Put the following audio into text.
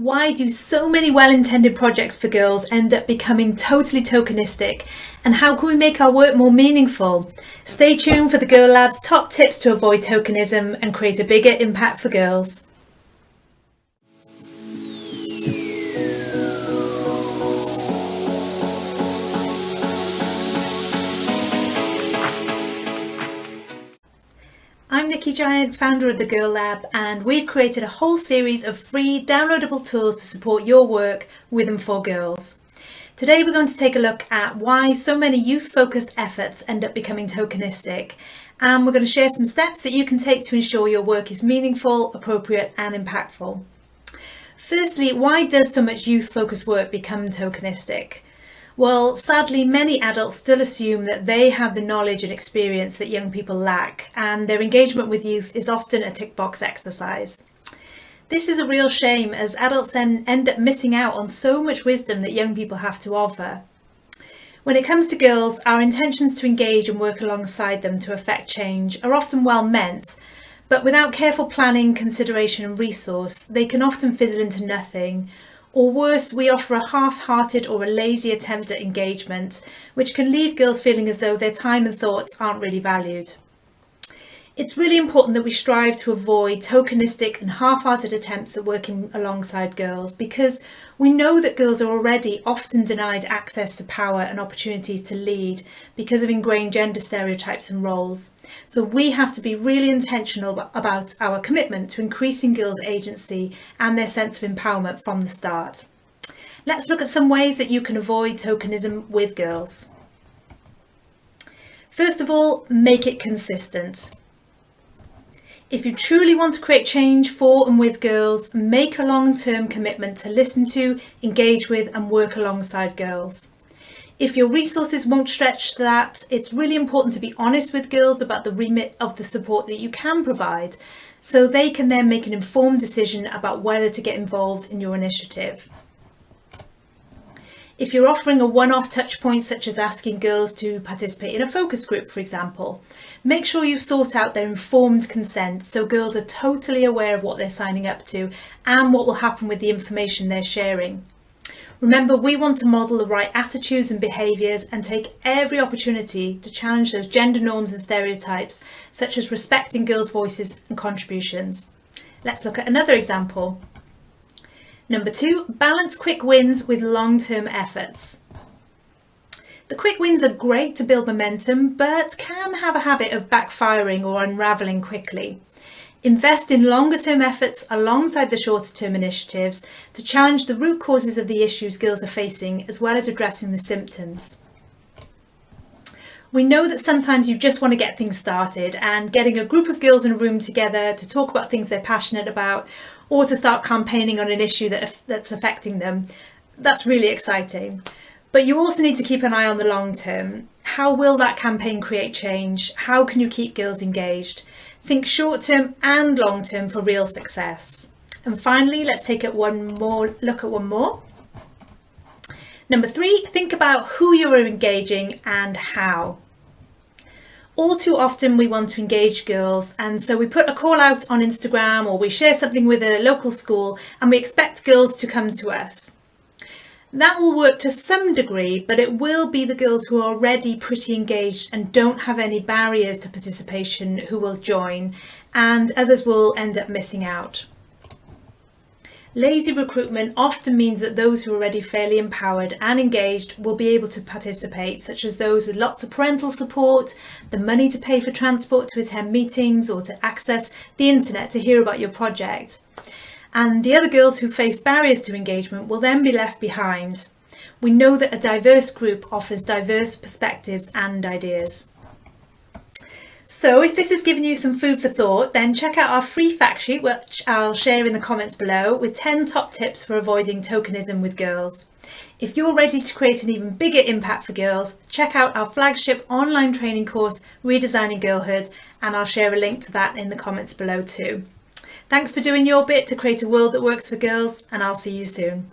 Why do so many well-intended projects for girls end up becoming totally tokenistic? And how can we make our work more meaningful? Stay tuned for the Girl Lab's top tips to avoid tokenism and create a bigger impact for girls. I'm Nikki Giant, founder of the Girl Lab, and we've created a whole series of free downloadable tools to support your work with and for girls. Today we're going to take a look at why so many youth-focused efforts end up becoming tokenistic, and we're going to share some steps that you can take to ensure your work is meaningful, appropriate and impactful. Firstly, why does so much youth-focused work become tokenistic? Well, sadly, many adults still assume that they have the knowledge and experience that young people lack, and their engagement with youth is often a tick box exercise. This is a real shame, as adults then end up missing out on so much wisdom that young people have to offer. When it comes to girls, our intentions to engage and work alongside them to affect change are often well meant, but without careful planning, consideration and resource, they can often fizzle into nothing. Or worse, we offer a half-hearted or a lazy attempt at engagement, which can leave girls feeling as though their time and thoughts aren't really valued. It's really important that we strive to avoid tokenistic and half-hearted attempts at working alongside girls, because we know that girls are already often denied access to power and opportunities to lead because of ingrained gender stereotypes and roles. So we have to be really intentional about our commitment to increasing girls' agency and their sense of empowerment from the start. Let's look at some ways that you can avoid tokenism with girls. First of all, make it consistent. If you truly want to create change for and with girls, make a long-term commitment to listen to, engage with and work alongside girls. If your resources won't stretch to that, it's really important to be honest with girls about the remit of the support that you can provide, so they can then make an informed decision about whether to get involved in your initiative. If you're offering a one-off touch point, such as asking girls to participate in a focus group, for example, make sure you've sought out their informed consent so girls are totally aware of what they're signing up to and what will happen with the information they're sharing. Remember, we want to model the right attitudes and behaviours and take every opportunity to challenge those gender norms and stereotypes, such as respecting girls' voices and contributions. Let's look at another example. Number 2, balance quick wins with long-term efforts. The quick wins are great to build momentum, but can have a habit of backfiring or unravelling quickly. Invest in longer-term efforts alongside the shorter-term initiatives to challenge the root causes of the issues girls are facing, as well as addressing the symptoms. We know that sometimes you just want to get things started, and getting a group of girls in a room together to talk about things they're passionate about or to start campaigning on an issue that's affecting them, that's really exciting. But you also need to keep an eye on the long term. How will that campaign create change? How can you keep girls engaged? Think short term and long term for real success. And finally, let's take one more. Number 3, think about who you are engaging and how. All too often we want to engage girls, and so we put a call out on Instagram or we share something with a local school and we expect girls to come to us. That will work to some degree, but it will be the girls who are already pretty engaged and don't have any barriers to participation who will join, and others will end up missing out. Lazy recruitment often means that those who are already fairly empowered and engaged will be able to participate, such as those with lots of parental support, the money to pay for transport to attend meetings or to access the internet to hear about your project. And the other girls who face barriers to engagement will then be left behind. We know that a diverse group offers diverse perspectives and ideas. So if this has given you some food for thought, then check out our free fact sheet, which I'll share in the comments below, with 10 top tips for avoiding tokenism with girls. If you're ready to create an even bigger impact for girls, check out our flagship online training course, Redesigning Girlhood, and I'll share a link to that in the comments below too. Thanks for doing your bit to create a world that works for girls, and I'll see you soon.